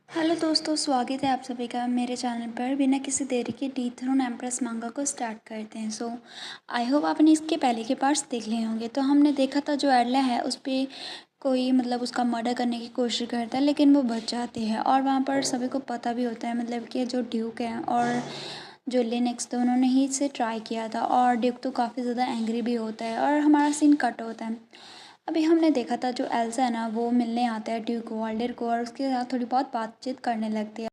Hello दोस्तों, स्वागत है आप सभी का मेरे चैनल पर। बिना किसी देरी के डीथरोन एम्प्रेस मांगा को स्टार्ट करते हैं। आई होप आपने इसके पहले के पार्ट्स देख लिए होंगे। तो हमने देखा था जो एडला है उस पर कोई उसका मर्डर करने की कोशिश करता है, लेकिन वो बच जाती है। और वहाँ पर सभी को पता भी होता है कि जो ड्यूक है और जो लिनेक्स थे उन्होंने ही इसे ट्राई किया था। और ड्यूक तो काफ़ी ज़्यादा एंग्री भी होता है और हमारा सीन कट होता है। अभी हमने देखा था जो एल्सा है ना, वो मिलने आता है ड्यूक वॉल्डर को और उसके साथ थोड़ी बहुत बातचीत करने लगती है।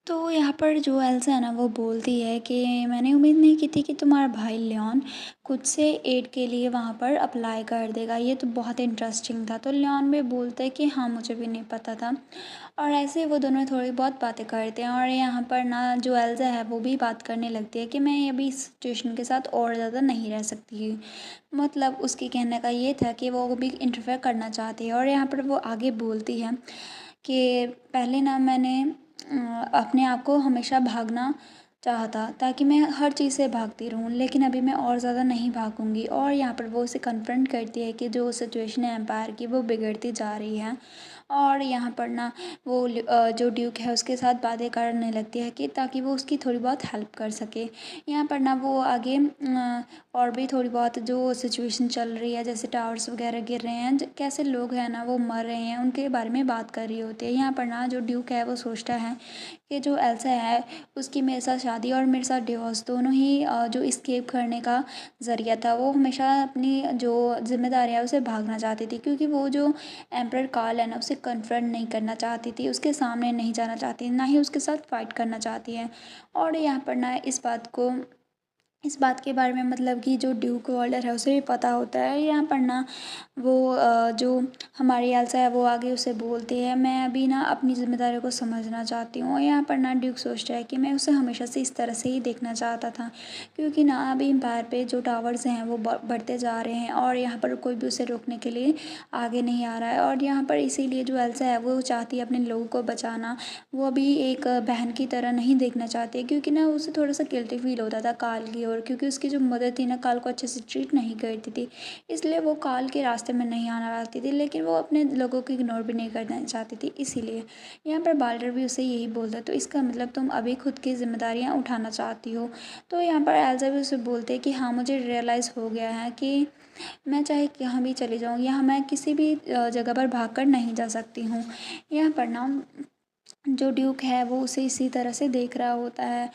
तो यहाँ पर जो एल्सा है ना, वो बोलती है कि मैंने उम्मीद नहीं की थी कि तुम्हारा भाई लियोन खुद से एड के लिए वहाँ पर अप्लाई कर देगा। ये तो बहुत इंटरेस्टिंग था। तो लियोन भी बोलता है कि हाँ, मुझे भी नहीं पता था। और ऐसे वो दोनों थोड़ी बहुत बातें करते हैं। और यहाँ पर ना जो एल्सा है वो भी बात करने लगती है कि मैं अभी इस सिचुएशन के साथ और ज़्यादा नहीं रह सकती। उसके कहने का ये था कि वो भी इंटरफेयर करना चाहती है। और यहाँ पर वो आगे बोलती है कि पहले ना मैंने अपने आप को हमेशा भागना चाहा था ताकि मैं हर चीज़ से भागती रहूं, लेकिन अभी मैं और ज़्यादा नहीं भागूंगी। और यहाँ पर वो उसे कन्फ्रंट करती है कि जो सिचुएशन है एम्पायर की वो बिगड़ती जा रही है। और यहाँ पर ना वो जो ड्यूक है उसके साथ बातें करने लगती है कि ताकि वो उसकी थोड़ी बहुत हेल्प कर सके। यहाँ पर ना वो आगे और भी थोड़ी बहुत जो सिचुएशन चल रही है, जैसे टावर्स वगैरह गिर रहे हैं, कैसे लोग हैं ना वो मर रहे हैं, उनके बारे में बात कर रही होती है। यहाँ पर ना जो ड्यूक है वो सोचता है कि जो एल्सा है उसकी मेरे साथ शादी और मेरे साथ डिवोर्स दोनों ही जो इस्केप करने का ज़रिया था। वो हमेशा अपनी जो जिम्मेदारी है उसे भागना चाहती थी, क्योंकि वो जो एम्परर कार्ल है ना उसे कन्फ्रंट नहीं करना चाहती थी, उसके सामने नहीं जाना चाहती, ना ही उसके साथ फाइट करना चाहती है। और यहाँ पर ना इस बात के बारे में कि जो ड्यूक वॉल्डर है उसे भी पता होता है। यहाँ पर ना वो जो हमारी एल्सा है वो आगे उसे बोलती है, मैं अभी ना अपनी ज़िम्मेदारियों को समझना चाहती हूँ। और यहाँ पर ना ड्यूक सोचता है कि मैं उसे हमेशा से इस तरह से ही देखना चाहता था, क्योंकि ना अभी एम्पायर पे जो टावर्स हैं वो बढ़ते जा रहे हैं और यहाँ पर कोई भी उसे रोकने के लिए आगे नहीं आ रहा है। और यहाँ पर इसीलिए जो एल्सा है वो चाहती है अपने लोगों को बचाना। वो अभी एक बहन की तरह नहीं देखना चाहती है, क्योंकि ना उसे थोड़ा सा गिल्टी फील होता था काल की ओर, क्योंकि उसकी जो मदर थी ना काल को अच्छे से ट्रीट नहीं करती थी, इसलिए वो काल के रास्ते में नहीं आना चाहती थी। लेकिन वो अपने लोगों को इग्नोर भी नहीं करना चाहती थी। इसीलिए यहाँ पर बाल्डर भी उसे यही बोलता है, तो इसका तुम अभी खुद की जिम्मेदारियाँ उठाना चाहती हो। तो यहाँ पर एल्जा भी उसे बोलते हैं कि हाँ, मुझे रियलाइज़ हो गया है कि मैं चाहे कहाँ भी चली जाऊँ, यहाँ मैं किसी भी जगह पर भाग कर नहीं जा सकती हूँ। यहाँ पर ना जो ड्यूक है वो उसे इसी तरह से देख रहा होता है।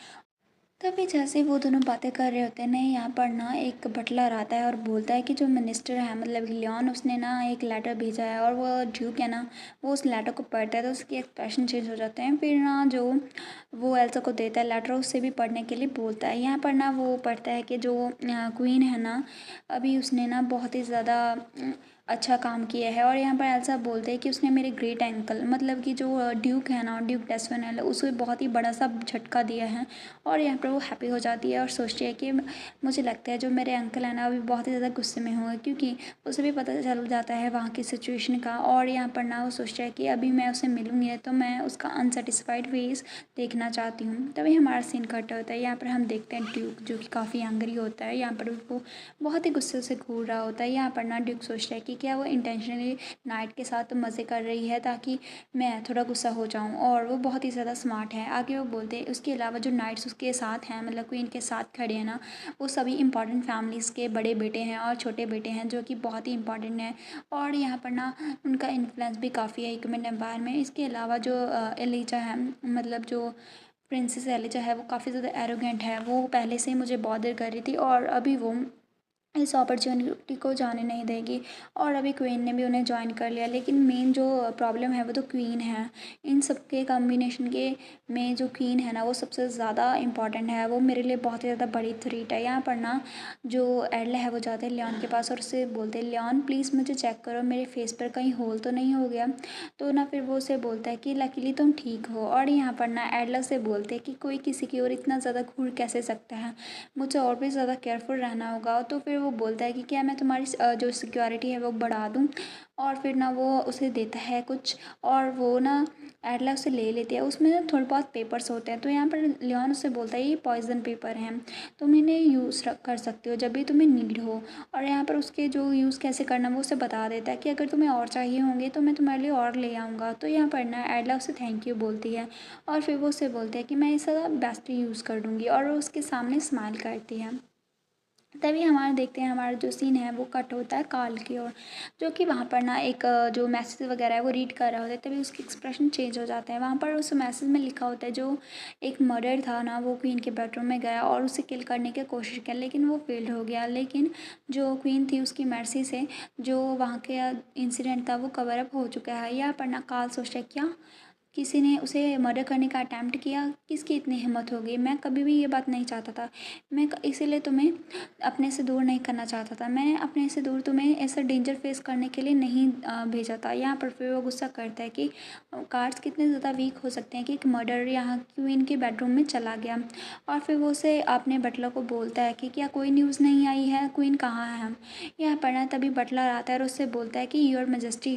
तभी जैसे वो दोनों बातें कर रहे होते हैं ना, यहाँ पर ना एक बटलर आता है और बोलता है कि जो मिनिस्टर है लियोन, उसने ना एक लेटर भेजा है। और वो ड्यूक है ना, वो उस लेटर को पढ़ता है तो उसके एक्सप्रेशन चेंज हो जाते हैं। फिर ना जो वो एल्सा को देता है लेटर, उससे भी पढ़ने के लिए बोलता है। यहाँ पर ना वो पढ़ता है कि जो क्वीन है ना, अभी उसने ना बहुत ही ज़्यादा अच्छा काम किया है। और यहाँ पर एल्सा बोलते हैं कि उसने मेरे ग्रेट अंकल कि जो ड्यूक है ना, ड्यूक डेस्वेनेल, उसे बहुत ही बड़ा सा झटका दिया है। और यहाँ पर वो हैप्पी हो जाती है और सोचती है कि मुझे लगता है जो मेरे अंकल है ना अभी बहुत ही ज़्यादा गुस्से में होंगे, क्योंकि उसे भी पता चल जाता है वहाँ की सिचुएशन का। और यहाँ पर ना वो सोचता है कि अभी मैं उसे मिलूंगी तो मैं उसका अनसेटिस्फाइड फेस देखना चाहती हूँ। तभी हमारा सीन कट होता है। यहाँ पर हम देखते हैं ड्यूक जो कि काफ़ी एंग्री होता है। यहाँ पर वो बहुत ही गुस्से से घूर रहा होता है। यहाँ पर ना ड्यूक सोचता है कि क्या वो इंटेंशनली नाइट के साथ मज़े कर रही है ताकि मैं थोड़ा गुस्सा हो जाऊँ। और वो बहुत ही ज़्यादा स्मार्ट है। आगे वो बोलते हैं उसके अलावा जो नाइट्स उसके साथ हैं, क्वीन के साथ खड़े हैं ना, वो सभी इंपॉर्टेंट फैमिलीज़ के बड़े बेटे हैं और छोटे बेटे हैं, जो कि बहुत ही इंपॉर्टेंट हैं। और यहाँ पर ना उनका इन्फ्लुएंस भी काफ़ी है ह्यूमन एम्पायर में। इसके अलावा जो एलिजा है, जो प्रिंसेस एलिजा है, वो काफ़ी ज़्यादा एरोगेंट है। वो पहले से ही मुझे बॉदर कर रही थी और अभी वो इस अपॉर्चुनिटी को जाने नहीं देगी। और अभी क्वीन ने भी उन्हें ज्वाइन कर लिया, लेकिन मेन जो प्रॉब्लम है वो तो क्वीन है। इन सब के कॉम्बिनेशन के में जो क्वीन है ना वो सबसे ज़्यादा इम्पॉर्टेंट है। वो मेरे लिए बहुत ही ज़्यादा बड़ी थ्रेट है। यहाँ पर ना जो एडला है वो जाते हैं लियोन के पास और उससे बोलते हैं, लियोन प्लीज़ मुझे चेक करो मेरे फेस पर कहीं होल तो नहीं हो गया। तो ना फिर वो उसे बोलता है कि लकीली तुम ठीक हो। और यहाँ पर ना एडला से बोलते हैं कि कोई किसी की ओर इतना ज़्यादा घूर कैसे सकता है, मुझे और भी ज़्यादा केयरफुल रहना होगा। तो फिर फिर वो बोलता है कि क्या मैं तुम्हारी जो सिक्योरिटी है वो बढ़ा दूँ। और फिर ना वो उसे देता है कुछ, और वो ना एडला उसे ले लेती है। उसमें ना थोड़े बहुत पेपर्स होते हैं, तो यहाँ पर लियोन उससे बोलता है ये पॉइजन पेपर हैं, तुम इन्हें यूज़ कर सकते हो जब भी तुम्हें नीड हो। और यहाँ पर उसके जो यूज़ कैसे करना वो उसे बता देता है कि अगर तुम्हें और चाहिए होंगे तो मैं तुम्हारे लिए और ले आऊँगा। तो यहाँ पर ना एडला उसे थैंक यू बोलती है, और फिर वो उससे बोलते हैं कि मैं इसका बेस्ट यूज़ कर दूँगी, और वो उसके सामने स्माइल करती है। तभी हमारा देखते हैं, हमारा जो सीन है वो कट होता है काल की ओर, जो कि वहाँ पर ना एक जो मैसेज वगैरह है वो रीड कर रहा होता है। तभी उसके एक्सप्रेशन चेंज हो जाते हैं। वहाँ पर उस मैसेज में लिखा होता है जो एक मर्डर था ना, वो क्वीन के बेडरूम में गया और उसे किल करने की कोशिश किया, लेकिन वो फेल्ड हो गया। लेकिन जो क्वीन थी उसकी मर्सी से जो वहाँ के इंसिडेंट था वो कवर अप हो चुका है। यहाँ पर ना काल सोचता है क्या किसी ने उसे मर्डर करने का अटेम्प्ट किया, किसकी इतनी हिम्मत हो गई। मैं कभी भी ये बात नहीं चाहता था, मैं इसीलिए तुम्हें अपने से दूर नहीं करना चाहता था, मैंने अपने से दूर तुम्हें ऐसा डेंजर फेस करने के लिए नहीं भेजा था। यहाँ पर फिर वो गुस्सा करता है कि कार्ड्स कितने ज़्यादा वीक हो सकते हैं कि एक मर्डर यहाँ क्वीन के बेडरूम में चला गया। और फिर वो उसे अपने बटलर को बोलता है कि क्या कोई न्यूज़ नहीं आई है, क्वीन कहाँ है हम। यहाँ पर ना तभी बटलर आता है और उससे बोलता है कि योर मेजेस्टी,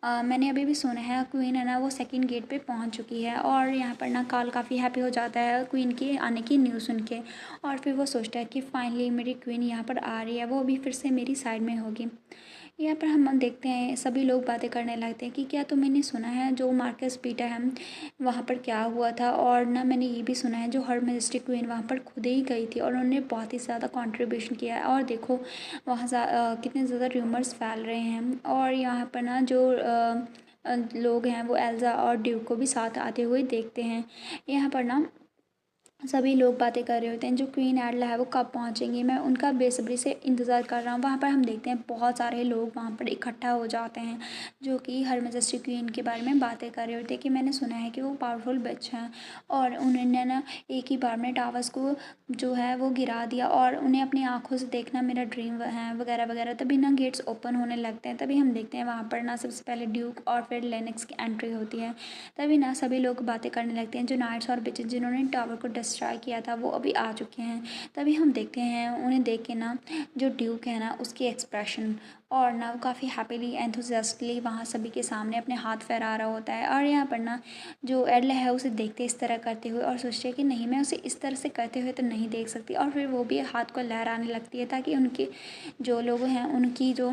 मैंने अभी भी सुना है क्वीन है ना वो सेकंड गेट पे पहुंच चुकी है। और यहाँ पर ना काल काफ़ी हैप्पी हो जाता है क्वीन के आने की न्यूज़ सुन के, और फिर वो सोचता है कि फाइनली मेरी क्वीन यहाँ पर आ रही है, वो अभी फिर से मेरी साइड में होगी। यहाँ पर हम देखते हैं सभी लोग बातें करने लगते हैं कि क्या तुमने सुना है जो मार्कस पीटर है वहाँ पर क्या हुआ था। और ना मैंने ये भी सुना है जो हर मैजेस्टिक क्वीन वहाँ पर खुद ही गई थी और उन्होंने बहुत ही ज़्यादा कंट्रीब्यूशन किया है। और देखो वहाँ कितने ज़्यादा र्यूमर्स फैल रहे हैं। और यहाँ पर ना जो लोग हैं वो एल्जा और ड्यूक को भी साथ आते हुए देखते हैं। यहाँ पर ना सभी लोग बातें कर रहे होते हैं जो क्वीन एडला है वो कब पहुंचेंगी, मैं उनका बेसब्री से इंतज़ार कर रहा हूँ। वहाँ पर हम देखते हैं बहुत सारे लोग वहाँ पर इकट्ठा हो जाते हैं जो कि हर मैजेस्टी क्वीन के बारे में बातें कर रहे होते हैं कि मैंने सुना है कि वो पावरफुल बिच हैं और उन्होंने ना एक ही बार में टावर्स को जो है वो गिरा दिया और उन्हें अपनी आंखों से देखना मेरा ड्रीम है वगैरह वगैरह। तभी ना गेट्स ओपन होने लगते हैं। तभी हम देखते हैं वहाँ पर ना सबसे पहले ड्यूक और फिर लेनिक्स की एंट्री होती है। तभी ना सभी लोग बातें करने लगते हैं जो नाइट्स और बिचेस जिन्होंने टावर को डिस्ट्रॉय किया था वो अभी आ चुके हैं। तभी हम देखते हैं उन्हें देख के ना जो ड्यूक है ना उसकी एक्सप्रेशन, और ना वो काफ़ी हैप्पीली एंथुजियास्टिकली वहाँ सभी के सामने अपने हाथ फहरा रहा होता है। और यहाँ पर ना जो एडला है उसे देखते इस तरह करते हुए और सोचते हैं कि नहीं मैं उसे इस तरह से करते हुए तो नहीं देख सकती। और फिर वो भी हाथ को लहराने लगती है ताकि उनके जो लोग हैं उनकी जो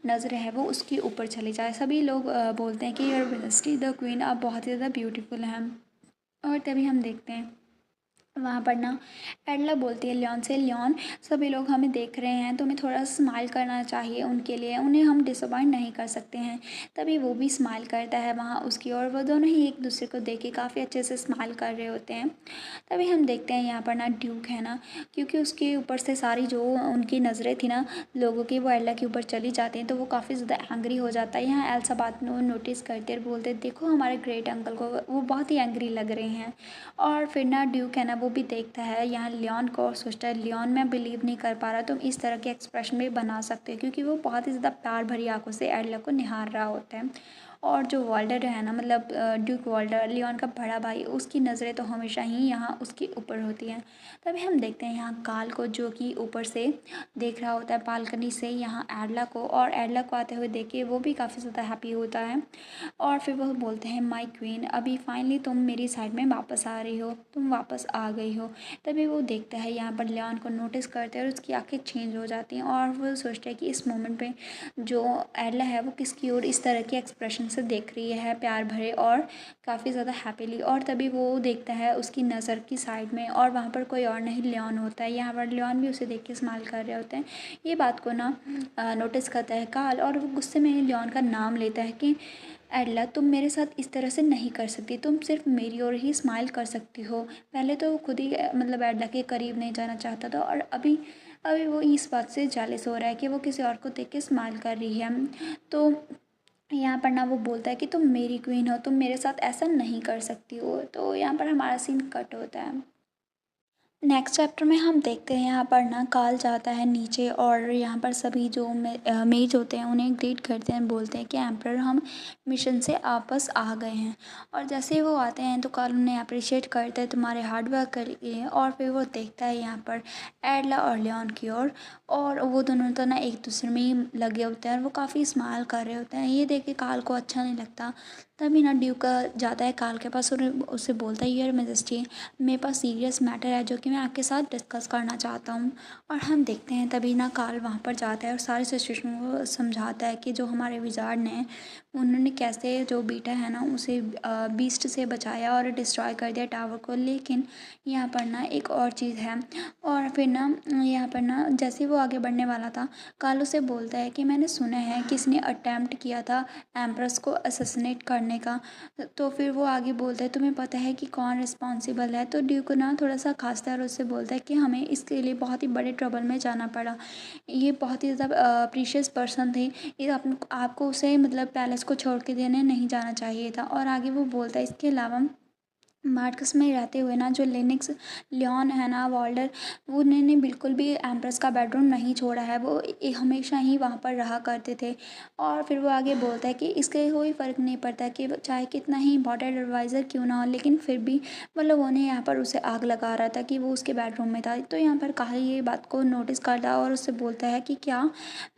नज़र है वो उसके ऊपर चली जाए। सभी लोग बोलते हैं कि योर मैजेस्टी द क्वीन आप बहुत ही ज़्यादा ब्यूटीफुल हैं। और तभी हम देखते हैं वहाँ पर ना एडला बोलती है लियोन से, लियोन सभी लोग हमें देख रहे हैं, तुम्हें थोड़ा स्माइल करना चाहिए उनके लिए, उन्हें हम डिसअपॉइंट नहीं कर सकते हैं। तभी वो भी स्माइल करता है वहाँ उसकी ओर, वो दोनों ही एक दूसरे को देख के काफ़ी अच्छे से स्माइल कर रहे होते हैं। तभी हम देखते हैं यहाँ पर ना ड्यूक है ना, क्योंकि उसके ऊपर से सारी जो उनकी नज़रें थी ना लोगों की वो एल्ला के ऊपर चली जाती हैं, तो वो काफ़ी ज़्यादा एंग्री हो जाता है। यहाँ एल्सा बात नोटिस करते और बोलते देखो हमारे ग्रेट अंकल को वो बहुत ही एंग्री लग रहे हैं। और फिर ना ड्यूक है ना वो भी देखता है यहाँ लियोन को और सोचता है लियोन मैं बिलीव नहीं कर पा रहा तुम इस तरह के एक्सप्रेशन भी बना सकते हो, क्योंकि वो बहुत ही ज़्यादा प्यार भरी आंखों से एडला को निहार रहा होता है। और जो वॉल्डर है ना मतलब ड्यूक वॉल्डर लियोन का बड़ा भाई, उसकी नज़रें तो हमेशा ही यहाँ उसके ऊपर होती हैं। तभी हम देखते हैं यहाँ काल को जो कि ऊपर से देख रहा होता है बालकनी से यहाँ एडला को, और एडला को आते हुए देख के वो भी काफ़ी ज़्यादा हैप्पी होता है। और फिर वह बोलते हैं माय क्वीन अभी फाइनली तुम मेरी साइड में वापस आ रही हो, तुम वापस आ गई हो। तभी वो देखता है यहाँ पर लियोन को नोटिस करते हैं और उसकी आंखें चेंज हो जाती हैं और वो सोचता है कि इस मोमेंट पे जो एडला है वो किसकी ओर इस तरह के एक्सप्रेशन से देख रही है प्यार भरे और काफ़ी ज़्यादा हैप्पीली। और तभी वो देखता है उसकी नज़र की साइड में और वहाँ पर कोई और नहीं लियोन होता है। यहाँ पर लियोन भी उसे देख के स्माइल कर रहे होते हैं। ये बात को ना नोटिस करता है काल और वो गुस्से में लियोन का नाम लेता है कि एडला तुम मेरे साथ इस तरह से नहीं कर सकती, तुम सिर्फ मेरी ओर ही स्माइल कर सकती हो। पहले तो वो खुद ही मतलब एडला के करीब नहीं जाना चाहता था और अभी अभी वो इस बात से जेलस हो रहा है कि वो किसी और को देख के स्माइल कर रही है। तो यहाँ पर ना वो बोलता है कि तुम मेरी क्वीन हो, तुम मेरे साथ ऐसा नहीं कर सकती हो। तो यहाँ पर हमारा सीन कट होता है। नेक्स्ट चैप्टर में हम देखते हैं यहाँ पर ना काल जाता है नीचे और यहाँ पर सभी जो मेज होते हैं उन्हें ग्रीट करते हैं, बोलते हैं कि एम्प्रर हम मिशन से वापस आ गए हैं। और जैसे ही वो आते हैं तो काल उन्हें अप्रिशिएट करते हैं तुम्हारे हार्ड वर्क के लिए। और फिर वो देखता है यहाँ पर एडला और लियोन की ओर, और वो दोनों तो ना एक दूसरे में ही लगे होते हैं और वो काफ़ी स्माइल कर रहे होते हैं। ये देख के काल को अच्छा नहीं लगता। तभी ना ड्यूक जाता है काल के पास और उससे बोलता है योर मेजेस्टी, मेरे पास सीरियस मैटर है जो कि मैं आपके साथ डिस्कस करना चाहता हूँ। और हम देखते हैं तभी ना काल वहाँ पर जाता है और सारी सिचुएशन को समझाता है कि जो हमारे विजार्ड ने उन्होंने कैसे जो बीटा है ना उसे बीस्ट से बचाया और डिस्ट्रॉय कर दिया टावर को। लेकिन यहाँ पर ना एक और चीज़ है। और फिर ना यहाँ पर ना जैसे ही वो आगे बढ़ने वाला था, काल उसे बोलता है कि मैंने सुना है किसी ने अटैम्प्ट किया था एम्प्रेस को असैसिनेट करने का। तो फिर वो आगे बोलता है तुम्हें पता है कि कौन रिस्पॉन्सिबल है। तो ड्यूक ना थोड़ा सा खांसता है और उससे बोलता है कि हमें इसके लिए बहुत ही बड़े ट्रबल में जाना पड़ा। ये बहुत ही ज़्यादा प्रीशियस पर्सन थे। ये आपको उसे मतलब पैलेस को छोड़ के देने नहीं जाना चाहिए था। और आगे वो बोलता है इसके अलावा मार्कस में रहते हुए ना जो लेनिक्स लियोन है ना वॉल्डर, वो उन्होंने बिल्कुल भी एम्प्रेस का बेडरूम नहीं छोड़ा है। वो हमेशा ही वहाँ पर रहा करते थे। और फिर वो आगे बोलता है कि इसके कोई फ़र्क नहीं पड़ता कि चाहे कितना ही इम्पोर्टेंट एडवाइज़र क्यों ना हो, लेकिन फिर भी मतलब उन्हें यहाँ पर उसे आग लगा रहा था कि वो उसके बेडरूम में था। तो यहाँ पर काहे ये बात को नोटिस करता है और उससे बोलता है कि क्या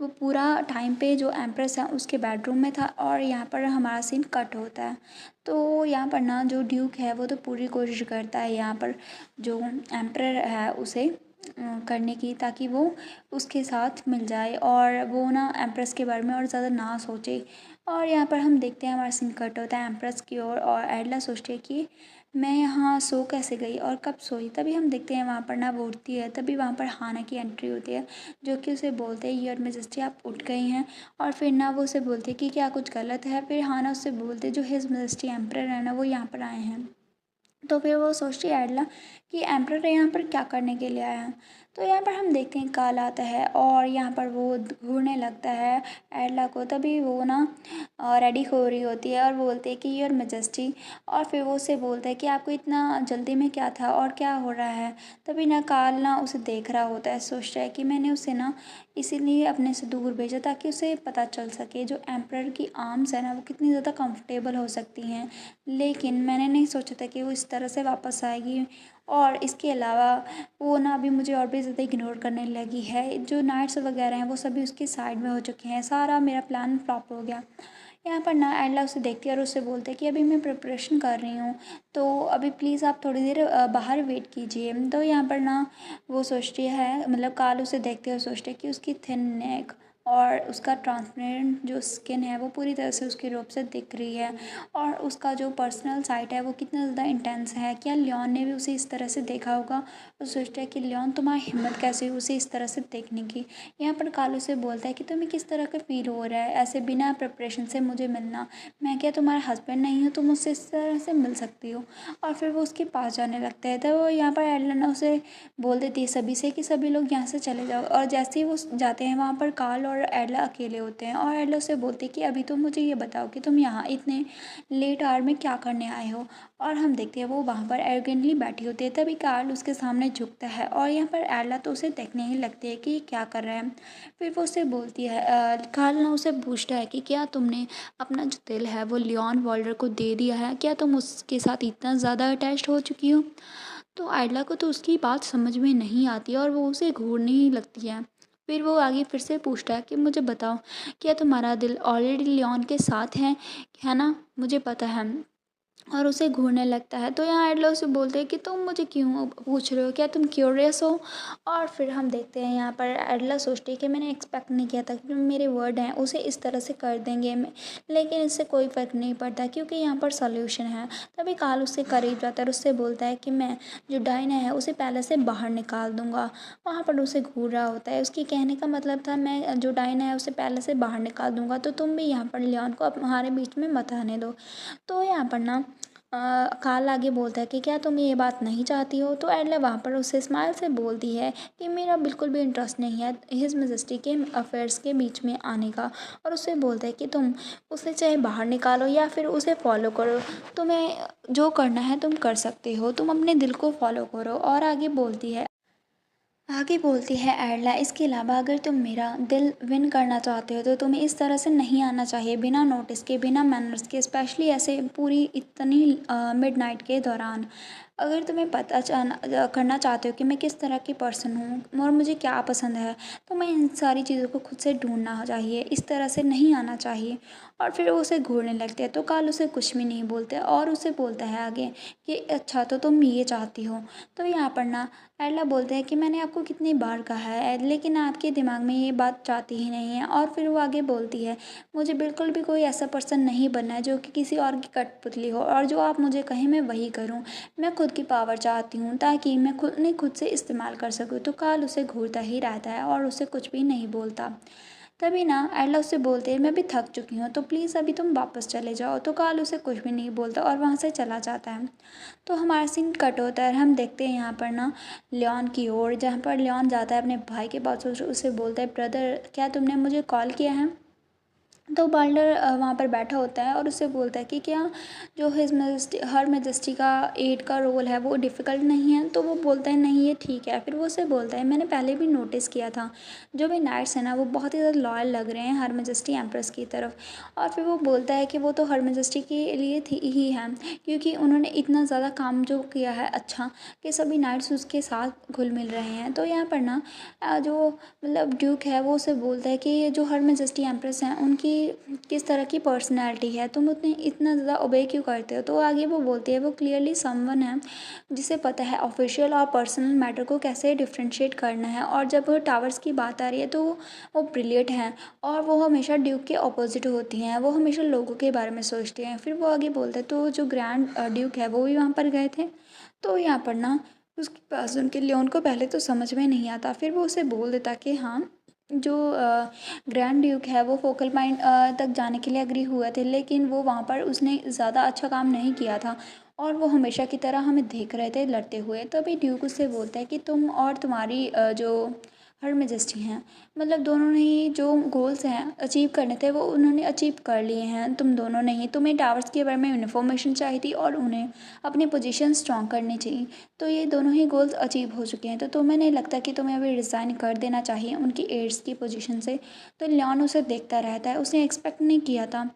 वो पूरा टाइम पे जो एम्प्रेस है उसके बेडरूम में था। और यहाँ पर हमारा सीन कट होता है। तो यहाँ पर ना जो ड्यूक है वो तो पूरी कोशिश करता है यहाँ पर जो एम्प्रर है उसे करने की, ताकि वो उसके साथ मिल जाए और वो ना एम्प्रेस के बारे में और ज़्यादा ना सोचे। और यहाँ पर हम देखते हैं हमारा सीन कट होता है एम्प्रेस की ओर और एडला सोचती है कि मैं यहाँ सो कैसे गई और कब सोई। तभी हम देखते हैं वहाँ पर ना वो उठती है। तभी वहाँ पर हाना की एंट्री होती है जो कि उसे बोलते हैं योर मेजेस्टी आप उठ गई हैं। और फिर ना वो उसे बोलती है कि क्या कुछ गलत है। फिर हाना उससे बोलते जो हिज मेजेस्टी एम्परर है ना वो यहाँ पर आए हैं। तो फिर वो सोचती है एडला कि एम्परर यहाँ पर क्या करने के लिए आया है। तो यहाँ पर हम देखते हैं काल आता है और यहाँ पर वो घूरने लगता है एडला को। तभी वो ना रेडी हो रही होती है और बोलते हैं कि योर मेजेस्टी। और फिर वो उसे बोलता है कि आपको इतना जल्दी में क्या था और क्या हो रहा है। तभी ना काल ना उसे देख रहा होता है, सोचता है कि मैंने उसे ना इसीलिए अपने से दूर भेजा ताकि उसे पता चल सके जो एम्परर की आर्म्स है ना वो कितनी ज़्यादा कंफर्टेबल हो सकती हैं। लेकिन मैंने नहीं सोचा था कि वो इस तरह से वापस आएगी। और इसके अलावा वो ना अभी मुझे और भी ज़्यादा इग्नोर करने लगी है। जो नाइट्स वगैरह हैं वो सभी उसकी साइड में हो चुके हैं। सारा मेरा प्लान फ्लॉप हो गया। यहाँ पर ना एडला उसे देखती है और उससे बोलते हैं कि अभी मैं प्रिपरेशन कर रही हूँ, तो अभी प्लीज़ आप थोड़ी देर बाहर वेट कीजिए। तो यहाँ पर ना वो सोचती है मतलब काल उसे देखते हुए सोचते हैं कि उसकी थिन नेक और उसका ट्रांसपेरेंट जो स्किन है वो पूरी तरह से उसके रूप से दिख रही है। और उसका जो पर्सनल साइड है वो कितना ज़्यादा इंटेंस है। क्या लियोन ने भी उसे इस तरह से देखा होगा। वो सोचता है कि लियोन तुम्हारी हिम्मत कैसे हुई उसे इस तरह से देखने की। यहाँ पर कालू से बोलता है कि तुम्हें किस तरह का फील हो रहा है ऐसे बिना प्रिपरेशन से मुझे मिलना। मैं क्या तुम्हारा हस्बैंड नहीं हूँ, तुम मुझसे इस तरह से मिल सकती हो। और फिर वो उसके पास जाने लगता है। तो वो यहाँ पर एडलाना उसे बोल देती है सभी से कि सभी लोग यहाँ से चले जाओ। और जैसे ही वो जाते हैं वहाँ पर काल और एडला अकेले होते हैं और एडला उसे बोलती है कि अभी तुम मुझे ये बताओ कि तुम यहाँ इतने लेट आवर में क्या करने आए हो। और हम देखते हैं वो वहाँ पर एरोगेंटली बैठी होती है। तभी कार्ल उसके सामने झुकता है और यहाँ पर एडला तो उसे देखने ही लगती है कि ये क्या कर रहा है। फिर वो उससे बोलती है कार्ल ना उसे पूछता है कि क्या तुमने अपना जो दिल है वो लियोन वॉल्डर को दे दिया है, क्या तुम उसके साथ इतना ज़्यादा अटैच्ड हो चुकी हो। तो आयला को तो उसकी बात समझ में नहीं आती और वो उसे घूरने ही लगती है। फिर वो आगे फिर से पूछता है कि मुझे बताओ क्या तुम्हारा दिल ऑलरेडी लियोन के साथ है ना, मुझे पता है। और उसे घूरने लगता है। तो यहाँ एडला उसे बोलते हैं कि तुम मुझे क्यों पूछ रहे हो, क्या तुम क्यूरियस हो। और फिर हम देखते हैं यहाँ पर एडला सोचती है कि मैंने एक्सपेक्ट नहीं किया था कि मेरे वर्ड हैं उसे इस तरह से कर देंगे लेकिन इससे कोई फ़र्क नहीं पड़ता क्योंकि यहाँ पर सॉल्यूशन है। तभी काल उससे करीब जाता है और उससे बोलता है कि मैं जो डायना है उसे पहले से बाहर निकाल दूंगा। वहाँ पर उसे घूर रहा होता है। उसकी कहने का मतलब था मैं जो डायना है उसे पहले से बाहर निकाल दूंगा, तो तुम भी यहाँ पर लियोन को हमारे बीच में मत आने दो। तो यहाँ पर ना कार्ल आगे बोलता है कि क्या तुम ये बात नहीं चाहती हो? तो एडला वहाँ पर उसे स्माइल से बोलती है कि मेरा बिल्कुल भी इंटरेस्ट नहीं है हिज मैजेस्टी के अफेयर्स के बीच में आने का, और उससे बोलता है कि तुम उसे चाहे बाहर निकालो या फिर उसे फॉलो करो, तुम्हें जो करना है तुम कर सकते हो, तुम अपने दिल को फॉलो करो। और आगे बोलती है एडला, इसके अलावा अगर तुम मेरा दिल विन करना चाहते हो तो तुम्हें इस तरह से नहीं आना चाहिए, बिना नोटिस के, बिना मैनर्स के, स्पेशली ऐसे पूरी इतनी मिडनाइट के दौरान। अगर तुम्हें करना चाहते हो कि मैं किस तरह की पर्सन हूँ और मुझे क्या पसंद है, तो मैं इन सारी चीज़ों को खुद से ढूंढना चाहिए, इस तरह से नहीं आना चाहिए। और फिर वो उसे घूरने लगते हैं, तो काल उसे कुछ भी नहीं बोलते और उसे बोलता है आगे कि अच्छा तो तुम ये चाहती हो। तो यहाँ पर ना एडला बोलते हैं कि मैंने आपको कितनी बार कहा है लेकिन आपके दिमाग में ये बात चाहती ही नहीं है। और फिर वो आगे बोलती है, मुझे बिल्कुल भी कोई ऐसा पर्सन नहीं बनना है जो कि किसी और की कठपुतली हो, और जो आप मुझे कहें मैं वही करूं। मैं खुद की पावर चाहती हूँ ताकि मैं खुद से इस्तेमाल कर सकूँ। तो काल उसे घूरता ही रहता है और उसे कुछ भी नहीं बोलता। तभी ना एडला उससे बोलते हैं, मैं भी थक चुकी हूँ तो प्लीज़ अभी तुम वापस चले जाओ। तो काल उसे कुछ भी नहीं बोलता और वहाँ से चला जाता है। तो हमारा सीन कट होता है, हम देखते हैं यहाँ पर ना लियोन की ओर, जहाँ पर लियोन जाता है अपने भाई के पास, उसे बोलता है, ब्रदर क्या तुमने मुझे कॉल किया है? तो बाल्डर वहाँ पर बैठा होता है और उससे बोलता है कि क्या जो हर मैजेस्टी का एड का रोल है वो डिफ़िकल्ट नहीं है? तो वो बोलता है नहीं ये ठीक है। फिर वो उससे बोलता है, मैंने पहले भी नोटिस किया था जो भी नाइट्स हैं ना वो बहुत ही ज़्यादा लॉयल लग रहे हैं हर मैजेस्टी एम्प्रेस की तरफ। और फिर वो बोलता है कि वो तो हर मैजेस्टी के लिए थी ही है, क्योंकि उन्होंने इतना ज़्यादा काम जो किया है अच्छा, कि सभी नाइट्स उसके साथ घुल मिल रहे हैं। तो यहाँ पर ना जो मतलब ड्यूक है वो उसे बोलता है कि ये जो हर मैजेस्टी एम्प्रेस हैं उनकी किस तरह की पर्सनैलिटी है, तुम उतने इतना ज़्यादा ओबे क्यों करते हो? तो आगे वो बोलती है, वो क्लियरली समवन है जिसे पता है ऑफिशियल और पर्सनल मैटर को कैसे डिफ्रेंशिएट करना है। और जब वो टावर्स की बात आ रही है तो वो ब्रिलियंट हैं और वो हमेशा ड्यूक के अपोजिट होती हैं, वो हमेशा लोगों के बारे में सोचती हैं। फिर वो आगे बोलता है, तो जो ग्रैंड ड्यूक है वो भी वहाँ पर गए थे? तो यहाँ पर ना उसके पास उनके लियोन को पहले तो समझ में नहीं आता, फिर वो उसे बोल देता कि हाँ जो ग्रैंड ड्यूक है वो फोकल पॉइंट तक जाने के लिए एग्री हुए थे, लेकिन वो वहाँ पर उसने ज़्यादा अच्छा काम नहीं किया था और वो हमेशा की तरह हमें देख रहे थे लड़ते हुए। तभी ड्यूक उससे बोलता है कि तुम और तुम्हारी जो हर मेजेस्टी हैं, मतलब दोनों ने ही जो गोल्स हैं अचीव करने थे वो उन्होंने अचीव कर लिए हैं, तुम दोनों ने ही। तुम्हें टावर्स के बारे में इन्फॉर्मेशन चाहिए थी और उन्हें अपनी पोजीशन स्ट्रॉन्ग करनी चाहिए, तो ये दोनों ही गोल्स अचीव हो चुके हैं। तो तुम्हें नहीं लगता कि तुम्हें अभी रिज़ाइन कर देना चाहिए उनकी एड्स की पोजीशन से? तो लियोन उसे देखता रहता है, उसने एक्सपेक्ट नहीं किया था।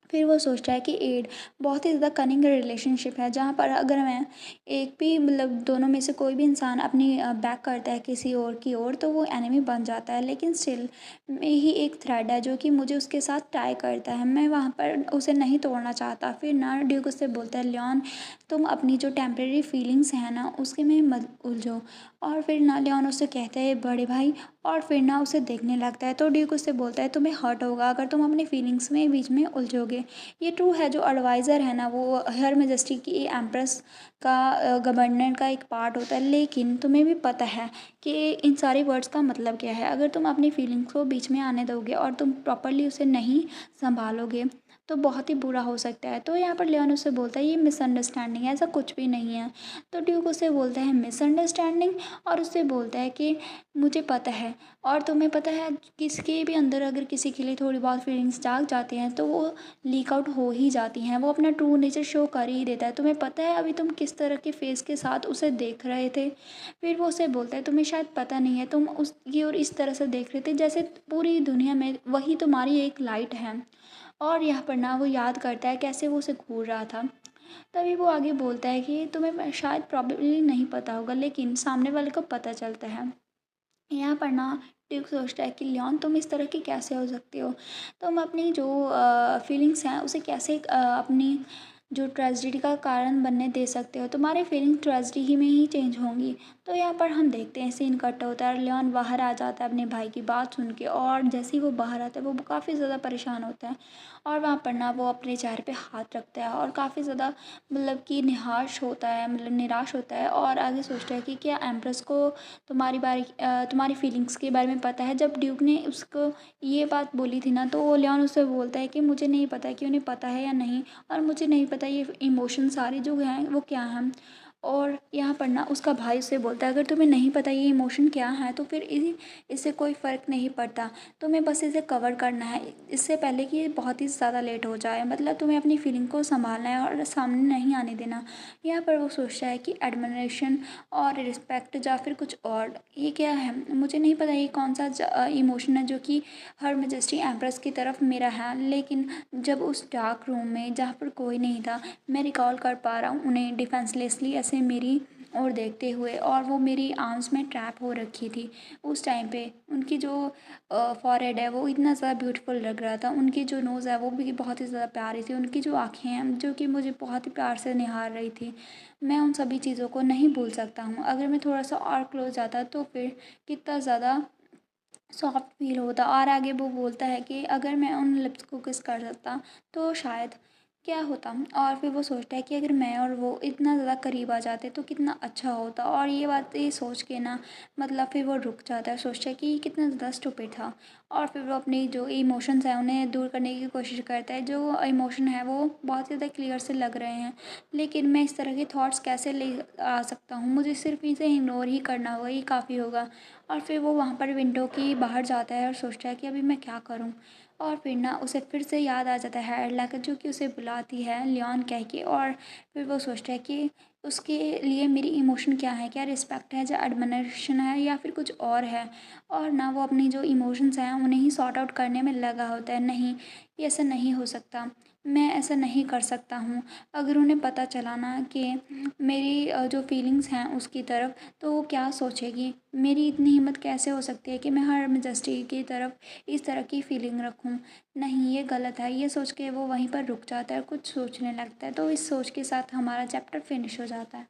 फिर वो सोचता है कि एड बहुत ही ज़्यादा कनिंग रिलेशनशिप है, जहाँ पर अगर मैं एक भी मतलब दोनों में से कोई भी इंसान अपनी बैक करता है किसी और की ओर तो वो एनिमी बन जाता है, लेकिन स्टिल में ही एक थ्रेड है जो कि मुझे उसके साथ टाई करता है, मैं वहाँ पर उसे नहीं तोड़ना चाहता। फिर ना ड्यूक उससे बोलता है, लियोन तुम अपनी जो टेम्प्रेरी फीलिंग्स हैं ना उसके में मत उलझो। और फिर ना लियोन उससे कहता है बड़े भाई, और फिर ना उसे देखने लगता है। तो ड्यूक उससे बोलता है, तुम्हें हर्ट होगा अगर तुम अपनी फीलिंग्स में बीच में उलझोगे। ये ट्रू है, जो एडवाइज़र है ना वो हर मैजेस्टी की एम्प्रेस का गवर्नर का एक पार्ट होता है, लेकिन तुम्हें भी पता है कि इन सारी वर्ड्स का मतलब क्या है। अगर तुम अपनी फीलिंग्स को बीच में आने दोगे और तुम प्रॉपरली उसे नहीं संभालोगे तो बहुत ही बुरा हो सकता है। तो यहाँ पर लियोन उससे बोलता है, ये मिसअंडरस्टैंडिंग है, ऐसा कुछ भी नहीं है। तो ड्यूक उससे बोलता है मिसअंडरस्टैंडिंग, और उससे बोलता है कि मुझे पता है और तुम्हें पता है, किसके भी अंदर अगर किसी के लिए थोड़ी बहुत फीलिंग्स जाग जाती हैं तो वो लीक आउट हो ही जाती हैं, वो अपना ट्रू नेचर शो कर ही देता है। तुम्हें पता है अभी तुम किस तरह के फेस के साथ उसे देख रहे थे? फिर वो उसे बोलता है, तुम्हें शायद पता नहीं है, तुम उसकी और इस तरह से देख रहे थे जैसे पूरी दुनिया में वही तुम्हारी एक लाइट है। और यहाँ पर ना वो याद करता है कैसे वो उसे घूर रहा था। तभी वो आगे बोलता है कि तुम्हें शायद प्रॉब्लली नहीं पता होगा लेकिन सामने वाले को पता चलता है। यहाँ पर ना ड्यूक सोचता है कि लियोन तुम इस तरह की कैसे हो सकते हो, तुम अपनी जो फीलिंग्स हैं उसे कैसे अपनी जो ट्रेजेडी का कारण बनने दे सकते हो, तुम्हारी फीलिंग ट्रेजेडी ही में ही चेंज होंगी। तो यहाँ पर हम देखते हैं सीन कट होता है, लियोन बाहर आ जाता है अपने भाई की बात सुन के, और जैसे ही वो बाहर आता है वो काफ़ी ज़्यादा परेशान होता है और वहाँ पर ना वो अपने चेहरे पे हाथ रखता है और काफ़ी ज़्यादा मतलब कि निराश होता है, मतलब निराश होता है और आगे सोचता है कि क्या एम्प्रेस को तुम्हारी फीलिंग्स के बारे में पता है। जब ड्यूक ने उसको ये बात बोली थी ना, तो लियोन उससे बोलता है कि मुझे नहीं पता कि उन्हें पता है या नहीं, और मुझे नहीं पता ये इमोशन सारे जो हैं वो क्या हैं। और यहाँ पर ना उसका भाई उससे बोलता है, अगर तुम्हें नहीं पता ये इमोशन क्या है तो फिर इससे कोई फ़र्क नहीं पड़ता, तुम्हें बस इसे कवर करना है इससे पहले कि ये बहुत ही ज़्यादा लेट हो जाए। मतलब तुम्हें अपनी फीलिंग को संभालना है और सामने नहीं आने देना। यहाँ पर वो सोचता है कि एडमिरेशन और रिस्पेक्ट या फिर कुछ और, ये क्या है मुझे नहीं पता, ये कौन सा इमोशन है जो कि हर मेजेस्टी एम्प्रेस की तरफ मेरा है। लेकिन जब उस डार्क रूम में जहाँ पर कोई नहीं था, मैं रिकॉल कर पा रहा हूँ उन्हें डिफेंसलेसली ऐसे मेरी ओर देखते हुए, और वो मेरी आर्म्स में ट्रैप हो रखी थी। उस टाइम पे उनकी जो फॉरहेड है वो इतना ज़्यादा ब्यूटीफुल लग रहा था, उनकी जो नोज़ है वो भी बहुत ही ज़्यादा प्यारी थी, उनकी जो आँखें हैं जो कि मुझे बहुत ही प्यार से निहार रही थी। मैं उन सभी चीज़ों को नहीं भूल सकता हूँ। अगर मैं थोड़ा सा और क्लोज जाता तो फिर कितना ज़्यादा सॉफ्ट फील होता। और आगे वो बोलता है कि अगर मैं उन लिप्स को किस कर सकता तो शायद क्या होता। और फिर वो सोचता है कि अगर मैं और वो इतना ज़्यादा करीब आ जाते तो कितना अच्छा होता। और ये बातें सोच के ना मतलब फिर वो रुक जाता है, सोचता है कि ये कितना ज़्यादा स्टूपिड था। और फिर वो अपनी जो इमोशंस हैं उन्हें दूर करने की कोशिश करता है। जो इमोशन है वो बहुत ज़्यादा क्लियर से लग रहे हैं, लेकिन मैं इस तरह के थॉट्स कैसे ले आ सकता हूँ, मुझे सिर्फ इसे इग्नोर ही करना होगा, ये काफ़ी होगा। और फिर वो वहाँ पर विंडो की बाहर जाता है और सोचता है कि अभी मैं क्या करूँ। और फिर ना उसे फिर से याद आ जाता है एडला का, जो कि उसे बुलाती है लियोन कह के। और फिर वो सोचता है कि उसके लिए मेरी इमोशन क्या है, क्या रिस्पेक्ट है या एडमिरेशन है या फिर कुछ और है। और ना वो अपनी जो इमोशंस हैं उन्हें ही सॉर्ट आउट करने में लगा होता है। नहीं, ये ऐसा नहीं हो सकता, मैं ऐसा नहीं कर सकता हूँ। अगर उन्हें पता चला ना कि मेरी जो फीलिंग्स हैं उसकी तरफ, तो वो क्या सोचेगी। मेरी इतनी हिम्मत कैसे हो सकती है कि मैं हर मेजेस्टी की तरफ इस तरह की फीलिंग रखूं। नहीं, ये गलत है। ये सोच के वो वहीं पर रुक जाता है और कुछ सोचने लगता है। तो इस सोच के साथ हमारा चैप्टर फिनिश हो जाता है।